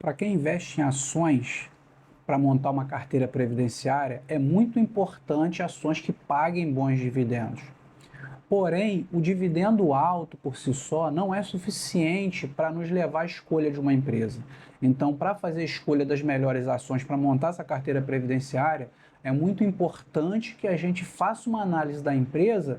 Para quem investe em ações para montar uma carteira previdenciária, é muito importante ações que paguem bons dividendos. Porém, o dividendo alto por si só não é suficiente para nos levar à escolha de uma empresa. Então, para fazer a escolha das melhores ações para montar essa carteira previdenciária, é muito importante que a gente faça uma análise da empresa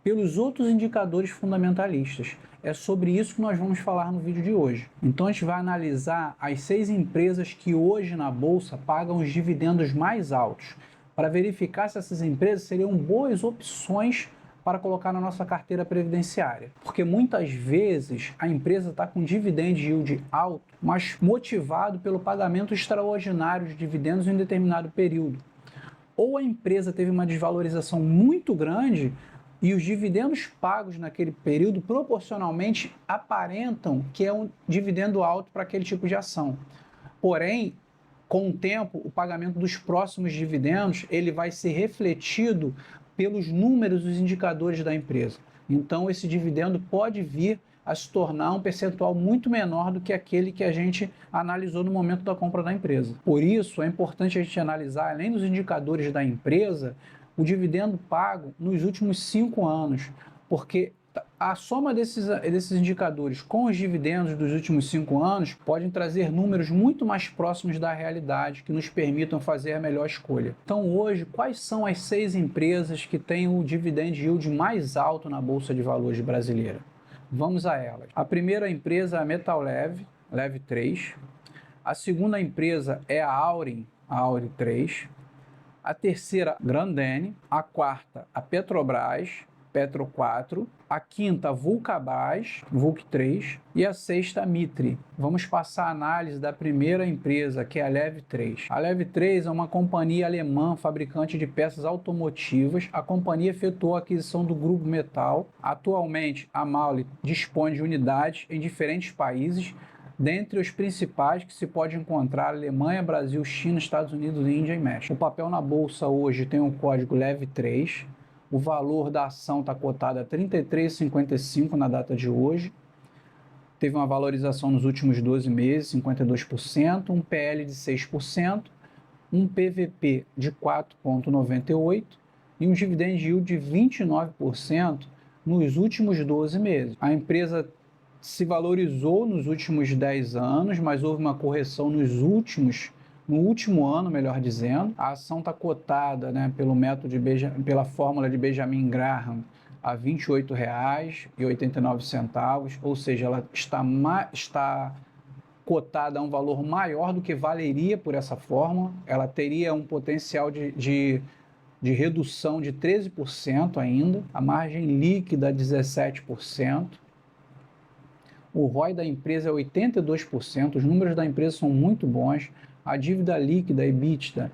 pelos outros indicadores fundamentalistas. É sobre isso que nós vamos falar no vídeo de hoje. Então a gente vai analisar as 6 empresas que hoje na Bolsa pagam os dividendos mais altos, para verificar se essas empresas seriam boas opções para colocar na nossa carteira previdenciária. Porque muitas vezes a empresa está com dividend yield alto, mas motivado pelo pagamento extraordinário de dividendos em um determinado período. Ou a empresa teve uma desvalorização muito grande e os dividendos pagos naquele período proporcionalmente aparentam que é um dividendo alto para aquele tipo de ação. Porém, com o tempo, o pagamento dos próximos dividendos ele vai ser refletido pelos números dos indicadores da empresa. Então, esse dividendo pode vir a se tornar um percentual muito menor do que aquele que a gente analisou no momento da compra da empresa. Por isso, é importante a gente analisar, além dos indicadores da empresa, o dividendo pago nos últimos 5 anos, porque a soma desses indicadores com os dividendos dos últimos 5 anos podem trazer números muito mais próximos da realidade que nos permitam fazer a melhor escolha. Então hoje, quais são as 6 empresas que têm o dividend yield mais alto na Bolsa de Valores brasileira? Vamos a elas. A primeira empresa é a Metallev, Lev 3. A segunda empresa é a Auren 3. A terceira, Grendene. A quarta, a Petrobras, Petro 4, a quinta, Vulcabras, Vulc 3 e a sexta, Mitre. Vamos passar a análise da primeira empresa, que é a Lev 3. A Lev 3 é uma companhia alemã fabricante de peças automotivas. A companhia efetuou a aquisição do Grupo Metal. Atualmente, a MAHLE dispõe de unidades em diferentes países, dentre os principais que se pode encontrar Alemanha, Brasil, China, Estados Unidos, Índia e México. O papel na bolsa hoje tem o código LEV3. O valor da ação está cotado a R$ 33,55 na data de hoje. Teve uma valorização nos últimos 12 meses, 52%, um PL de 6%, um PVP de 4,98% e um dividend yield de 29% nos últimos 12 meses. A empresa se valorizou nos últimos 10 anos, mas houve uma correção no último ano, melhor dizendo. A ação está cotada, pela fórmula de Benjamin Graham a R$ 28,89, ou seja, ela está cotada a um valor maior do que valeria por essa fórmula. Ela teria um potencial de redução de 13% ainda, a margem líquida 17%. O ROI da empresa é 82%, os números da empresa são muito bons. A dívida líquida, EBITDA,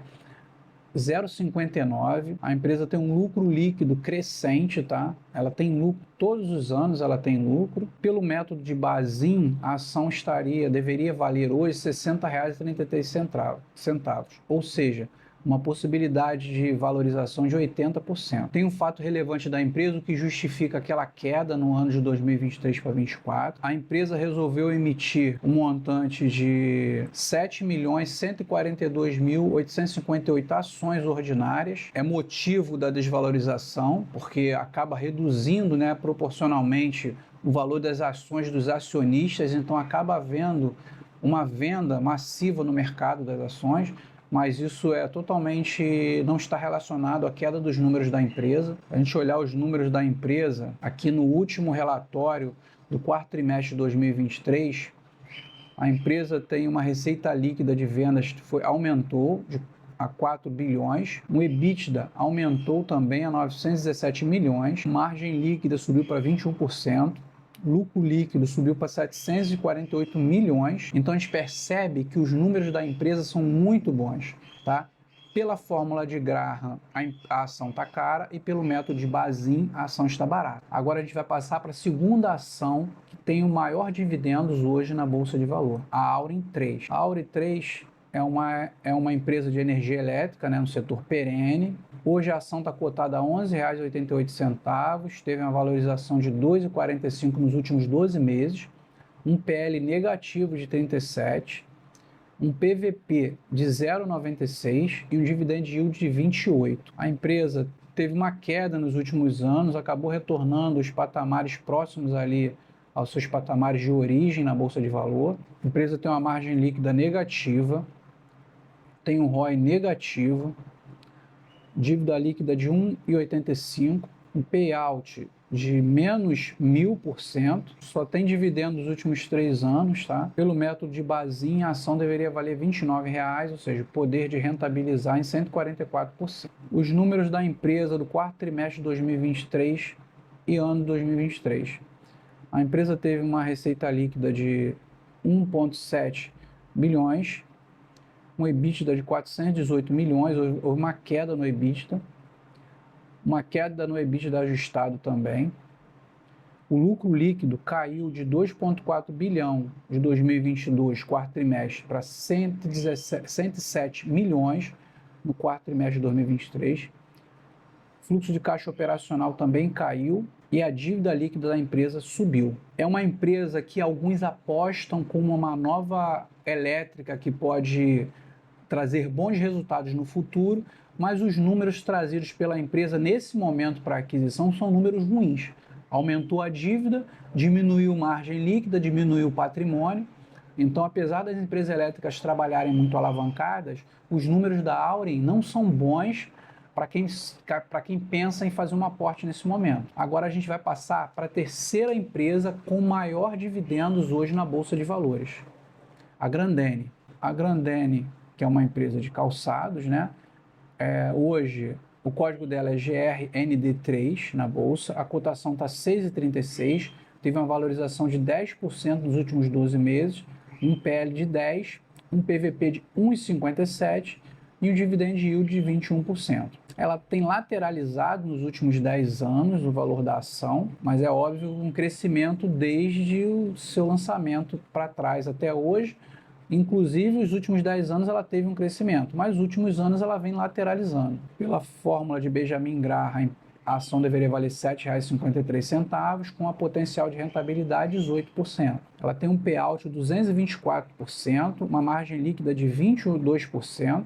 0,59. A empresa tem um lucro líquido crescente, tá? Ela tem lucro, todos os anos ela tem lucro. Pelo método de Bazin, a ação deveria valer hoje R$ 60,33, ou seja, uma possibilidade de valorização de 80%. Tem um fato relevante da empresa, o que justifica aquela queda no ano de 2023 para 2024. A empresa resolveu emitir um montante de 7.142.858 ações ordinárias. É motivo da desvalorização, porque acaba reduzindo, proporcionalmente o valor das ações dos acionistas, então acaba havendo uma venda massiva no mercado das ações, mas isso não está relacionado à queda dos números da empresa. A gente olhar os números da empresa, aqui no último relatório do quarto trimestre de 2023, a empresa tem uma receita líquida de vendas que aumentou a 4 bilhões, o EBITDA aumentou também a 917 milhões, margem líquida subiu para 21%, lucro líquido subiu para 748 milhões. Então a gente percebe que os números da empresa são muito bons, tá? Pela fórmula de Graham, a ação está cara, e pelo método de Bazin, a ação está barata. Agora a gente vai passar para a segunda ação que tem o maior dividendos hoje na Bolsa de Valor, a Auren 3. A Auren 3 é uma empresa de energia elétrica, no setor perene. Hoje a ação está cotada a R$ 11,88, teve uma valorização de 2,45 nos últimos 12 meses, um PL negativo de 37, um PVP de 0,96 e um dividend yield de 28. A empresa teve uma queda nos últimos anos, acabou retornando os patamares próximos ali aos seus patamares de origem na Bolsa de Valor. A empresa tem uma margem líquida negativa, tem um ROI negativo, dívida líquida de 1,85, um payout de menos 1000%, só tem dividendo nos últimos 3 anos, tá? Pelo método de Bazin, a ação deveria valer R$ 29,00, ou seja, poder de rentabilizar em 144%. Os números da empresa do quarto trimestre de 2023 e ano de 2023. A empresa teve uma receita líquida de 1,7 bilhões, um EBITDA de 418 milhões, houve uma queda no EBITDA, uma queda no EBITDA ajustado também. O lucro líquido caiu de 2,4 bilhão de 2022, quarto trimestre, para 107 milhões no quarto trimestre de 2023. O fluxo de caixa operacional também caiu e a dívida líquida da empresa subiu. É uma empresa que alguns apostam como uma nova elétrica que pode trazer bons resultados no futuro, mas os números trazidos pela empresa nesse momento para aquisição são números ruins. Aumentou a dívida, diminuiu margem líquida, diminuiu o patrimônio. Então, apesar das empresas elétricas trabalharem muito alavancadas, os números da Auren não são bons para quem pensa em fazer um aporte nesse momento. Agora a gente vai passar para a terceira empresa com maior dividendos hoje na Bolsa de Valores, a Grendene. A Grendene, que é uma empresa de calçados, né? Hoje o código dela é GRND3 na Bolsa, a cotação está 6,36, teve uma valorização de 10% nos últimos 12 meses, um PL de 10, um PVP de 1,57 e um dividend yield de 21%. Ela tem lateralizado nos últimos 10 anos o valor da ação, mas é óbvio um crescimento desde o seu lançamento para trás até hoje. Inclusive, os últimos 10 anos ela teve um crescimento, mas os últimos anos ela vem lateralizando. Pela fórmula de Benjamin Graham, a ação deveria valer R$ 7,53, com a potencial de rentabilidade de 18%. Ela tem um payout de 224%, uma margem líquida de 22%,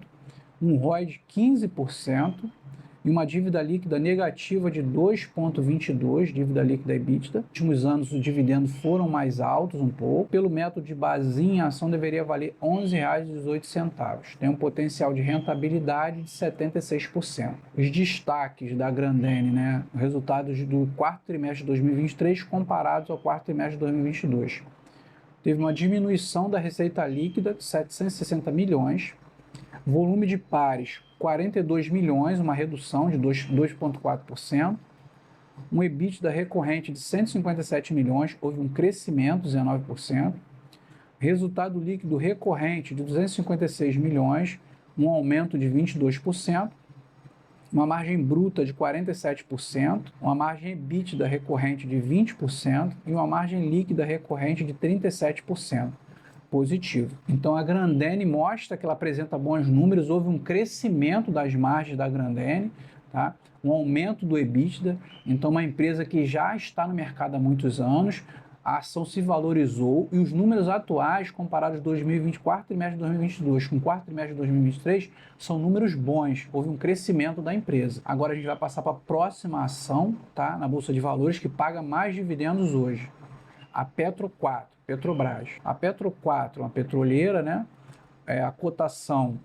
um ROI de 15%, e uma dívida líquida negativa de 2,22, dívida líquida EBITDA. Nos últimos anos os dividendos foram mais altos um pouco. Pelo método de Bazin, a ação deveria valer R$ 11,18. Tem um potencial de rentabilidade de 76%. Os destaques da Grendene, né? Resultados do quarto trimestre de 2023 comparados ao quarto trimestre de 2022. Teve uma diminuição da receita líquida de 760 milhões. Volume de pares, 42 milhões, uma redução de 2,4%. Um EBITDA recorrente de 157 milhões, houve um crescimento de 19%. Resultado líquido recorrente de 256 milhões, um aumento de 22%. Uma margem bruta de 47%, uma margem EBITDA recorrente de 20% e uma margem líquida recorrente de 37%. Positivo. Então a Grendene mostra que ela apresenta bons números, houve um crescimento das margens da Grendene, tá? Um aumento do EBITDA, então uma empresa que já está no mercado há muitos anos, a ação se valorizou e os números atuais comparados 2024 trimestre de 2022 com o quarto trimestre de 2023 são números bons, houve um crescimento da empresa. Agora a gente vai passar para a próxima ação, tá? Na Bolsa de Valores que paga mais dividendos hoje, a Petro 4. Petrobras. A Petro 4, uma petroleira, né? A cotação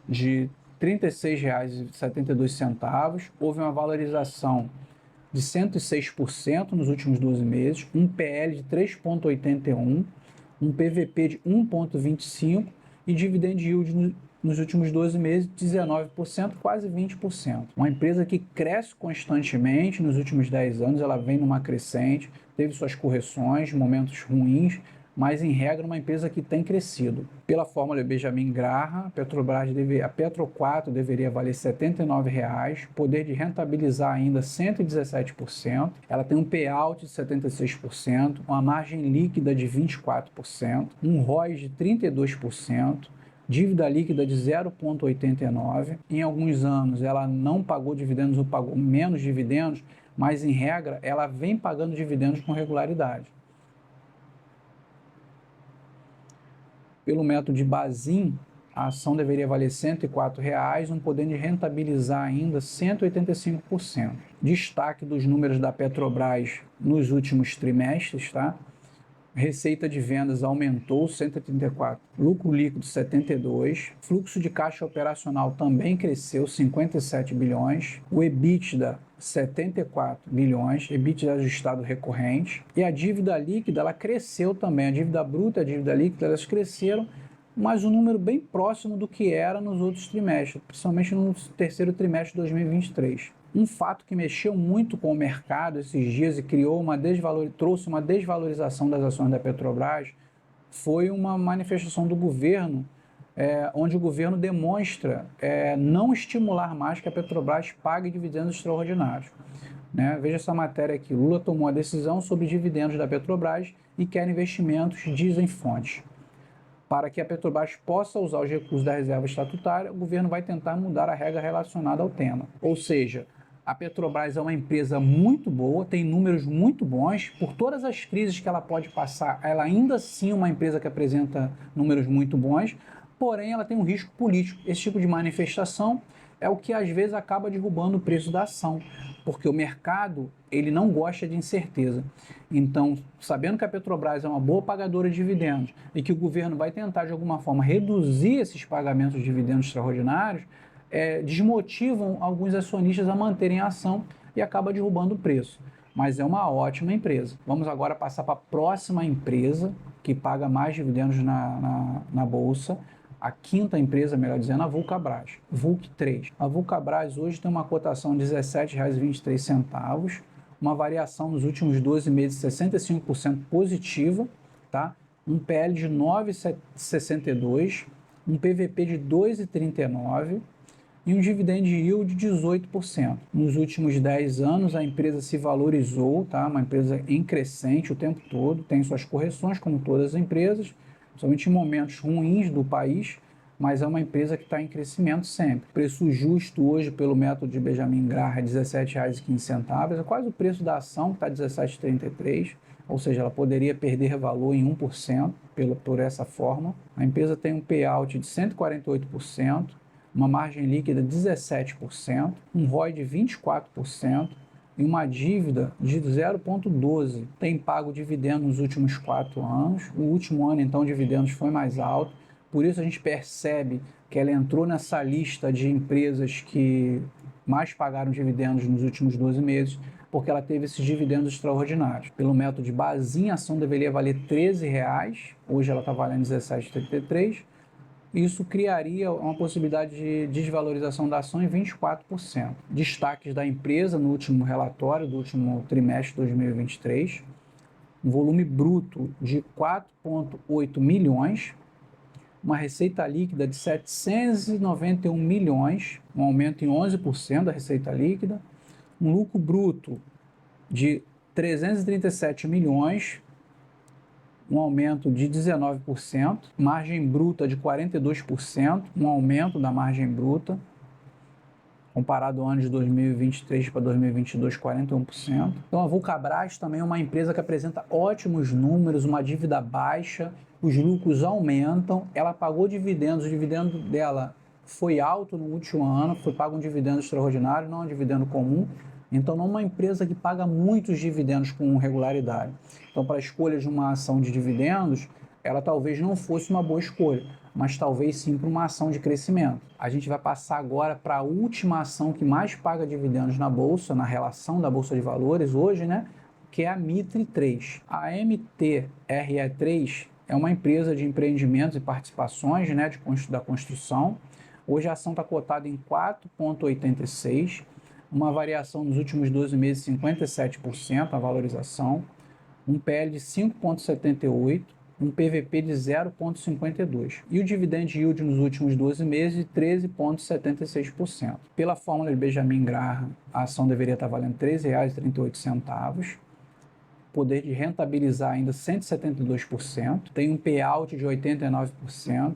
de R$ 36,72, houve uma valorização de 106% nos últimos 12 meses, um PL de 3,81, um PVP de 1,25 e dividend yield nos últimos 12 meses 19%, quase 20%. Uma empresa que cresce constantemente nos últimos 10 anos, ela vem numa crescente, teve suas correções, momentos ruins, mas em regra uma empresa que tem crescido. Pela fórmula de Benjamin Graham, a Petro 4 deveria valer R$ 79,00, poder de rentabilizar ainda 117%, ela tem um payout de 76%, uma margem líquida de 24%, um ROI de 32%, dívida líquida de 0,89. Em alguns anos ela não pagou dividendos ou pagou menos dividendos, mas em regra ela vem pagando dividendos com regularidade. Pelo método de Bazin, a ação deveria valer R$ 104,00, podendo rentabilizar ainda 185%. Destaque dos números da Petrobras nos últimos trimestres, tá? Receita de vendas aumentou 134, lucro líquido 72, fluxo de caixa operacional também cresceu 57 bilhões, o EBITDA 74 bilhões, EBITDA ajustado recorrente, e a dívida líquida ela cresceu também, a dívida bruta e a dívida líquida elas cresceram, mas um número bem próximo do que era nos outros trimestres, principalmente no terceiro trimestre de 2023. Um fato que mexeu muito com o mercado esses dias e trouxe uma desvalorização das ações da Petrobras foi uma manifestação do governo, onde o governo demonstra não estimular mais que a Petrobras pague dividendos extraordinários. Né? Veja essa matéria aqui. Lula tomou a decisão sobre dividendos da Petrobras e quer investimentos, dizem fontes. Para que a Petrobras possa usar os recursos da reserva estatutária, o governo vai tentar mudar a regra relacionada ao tema. Ou seja, a Petrobras é uma empresa muito boa, tem números muito bons. Por todas as crises que ela pode passar, ela ainda assim é uma empresa que apresenta números muito bons, porém ela tem um risco político. Esse tipo de manifestação é o que às vezes acaba derrubando o preço da ação, porque o mercado ele não gosta de incerteza. Então, sabendo que a Petrobras é uma boa pagadora de dividendos e que o governo vai tentar de alguma forma reduzir esses pagamentos de dividendos extraordinários, desmotivam alguns acionistas a manterem a ação e acaba derrubando o preço. Mas é uma ótima empresa. Vamos agora passar para a próxima empresa que paga mais dividendos na Bolsa. A quinta empresa, melhor dizendo, a Vulcabras, VULC3. A Vulcabras hoje tem uma cotação de R$ 17,23, uma variação nos últimos 12 meses de 65% positiva, tá? Um PL de 9,62, um PVP de 2,39 e um dividend yield de 18%. Nos últimos 10 anos, a empresa se valorizou, tá? Uma empresa em crescente o tempo todo, tem suas correções, como todas as empresas, somente em momentos ruins do país, mas é uma empresa que está em crescimento sempre. Preço justo hoje, pelo método de Benjamin Graham, é R$ 17,15, é quase o preço da ação, que está R$ 17,33, ou seja, ela poderia perder valor em 1% por essa forma. A empresa tem um payout de 148%, uma margem líquida de 17%, um ROI de 24%, e uma dívida de 0,12. Tem pago dividendo nos últimos 4 anos. O último ano, então, dividendos foi mais alto. Por isso a gente percebe que ela entrou nessa lista de empresas que mais pagaram dividendos nos últimos 12 meses, porque ela teve esses dividendos extraordinários. Pelo método de Bazin, a ação deveria valer R$ 13,00, hoje ela está valendo R$ 17,33. Isso criaria uma possibilidade de desvalorização da ação em 24%. Destaques da empresa no último relatório do último trimestre de 2023, um volume bruto de 4,8 milhões, uma receita líquida de 791 milhões, um aumento em 11% da receita líquida, um lucro bruto de 337 milhões, um aumento de 19%, margem bruta de 42%, um aumento da margem bruta, comparado ao ano de 2023 para 2022, 41%. Então a Vulcabras também é uma empresa que apresenta ótimos números, uma dívida baixa, os lucros aumentam, ela pagou dividendos, o dividendo dela foi alto no último ano, foi pago um dividendo extraordinário, não um dividendo comum. Então, não é uma empresa que paga muitos dividendos com regularidade. Então, para a escolha de uma ação de dividendos, ela talvez não fosse uma boa escolha, mas talvez sim para uma ação de crescimento. A gente vai passar agora para a última ação que mais paga dividendos na Bolsa, na relação da Bolsa de Valores hoje, né? Que é a MITRE3. A MTRE3 é uma empresa de empreendimentos e participações, né, da construção. Hoje a ação está cotada em 4,86, uma variação nos últimos 12 meses de 57% a valorização, um PL de 5,78, um PVP de 0,52 e o dividend yield nos últimos 12 meses de 13,76%. Pela fórmula de Benjamin Graham, a ação deveria estar valendo R$ 13,38, poder de rentabilizar ainda 172%, tem um payout de 89%,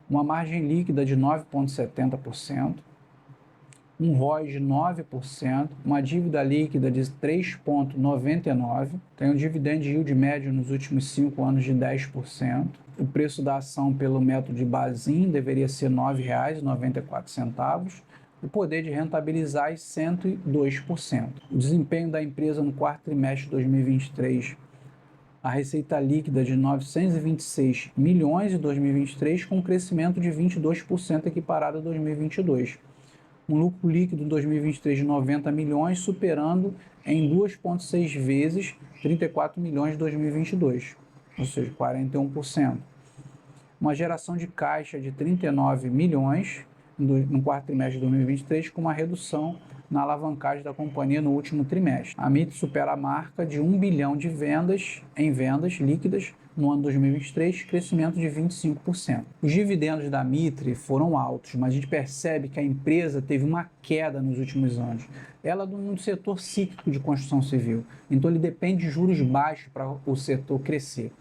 uma margem líquida de 9,70%, um ROI de 9%, uma dívida líquida de 3,99%, tem um dividend yield médio nos últimos 5 anos de 10%, O preço da ação pelo método de Bazin deveria ser R$ 9,94. O poder de rentabilizar é 102%. O desempenho da empresa no quarto trimestre de 2023, a receita líquida de 926 milhões em 2023, com um crescimento de 22% equiparado a 2022. Um lucro líquido em 2023 de 90 milhões, superando em 2,6 vezes 34 milhões de 2022, ou seja, 41%. Uma geração de caixa de 39 milhões no quarto trimestre de 2023, com uma redução na alavancagem da companhia no último trimestre. A Mitre supera a marca de 1 bilhão de vendas líquidas no ano 2023, crescimento de 25%. Os dividendos da Mitre foram altos, mas a gente percebe que a empresa teve uma queda nos últimos anos. Ela é no setor cíclico de construção civil, então ele depende de juros baixos para o setor crescer.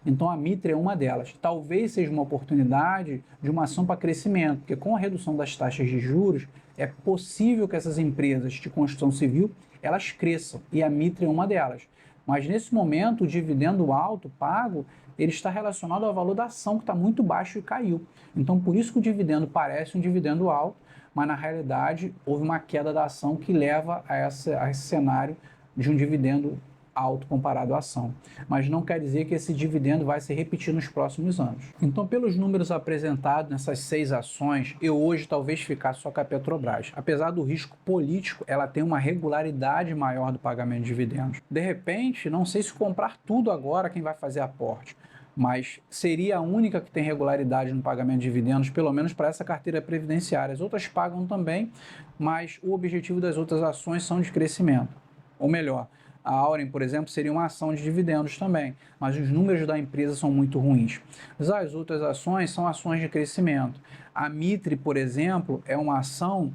Então a Mitre é uma delas. Talvez seja uma oportunidade de uma ação para crescimento, porque com a redução das taxas de juros, é possível que essas empresas de construção civil elas cresçam, e a Mitre é uma delas. Mas nesse momento, o dividendo alto pago, ele está relacionado ao valor da ação, que está muito baixo e caiu. Então, por isso que o dividendo parece um dividendo alto, mas na realidade houve uma queda da ação que leva a esse cenário de um dividendo alto comparado à ação. Mas não quer dizer que esse dividendo vai se repetir nos próximos anos. Então, pelos números apresentados nessas 6 ações, eu hoje talvez ficasse só com a Petrobras. Apesar do risco político, ela tem uma regularidade maior do pagamento de dividendos. De repente, não sei se comprar tudo agora quem vai fazer aporte, mas seria a única que tem regularidade no pagamento de dividendos, pelo menos para essa carteira previdenciária. As outras pagam também, mas o objetivo das outras ações são de crescimento. Ou melhor, a Auren, por exemplo, seria uma ação de dividendos também, mas os números da empresa são muito ruins. As outras ações são ações de crescimento. A Mitre, por exemplo, é uma ação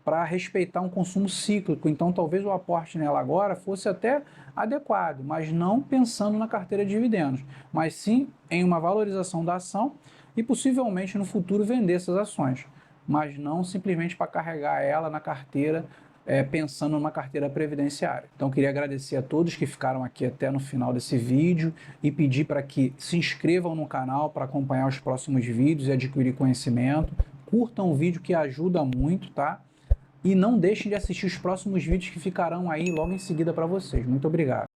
para respeitar um consumo cíclico, então talvez o aporte nela agora fosse até adequado, mas não pensando na carteira de dividendos, mas sim em uma valorização da ação e possivelmente no futuro vender essas ações, mas não simplesmente para carregar ela na carteira pensando numa carteira previdenciária. Então, queria agradecer a todos que ficaram aqui até no final desse vídeo e pedir para que se inscrevam no canal para acompanhar os próximos vídeos e adquirir conhecimento. Curtam o vídeo que ajuda muito, tá? E não deixem de assistir os próximos vídeos que ficarão aí logo em seguida para vocês. Muito obrigado.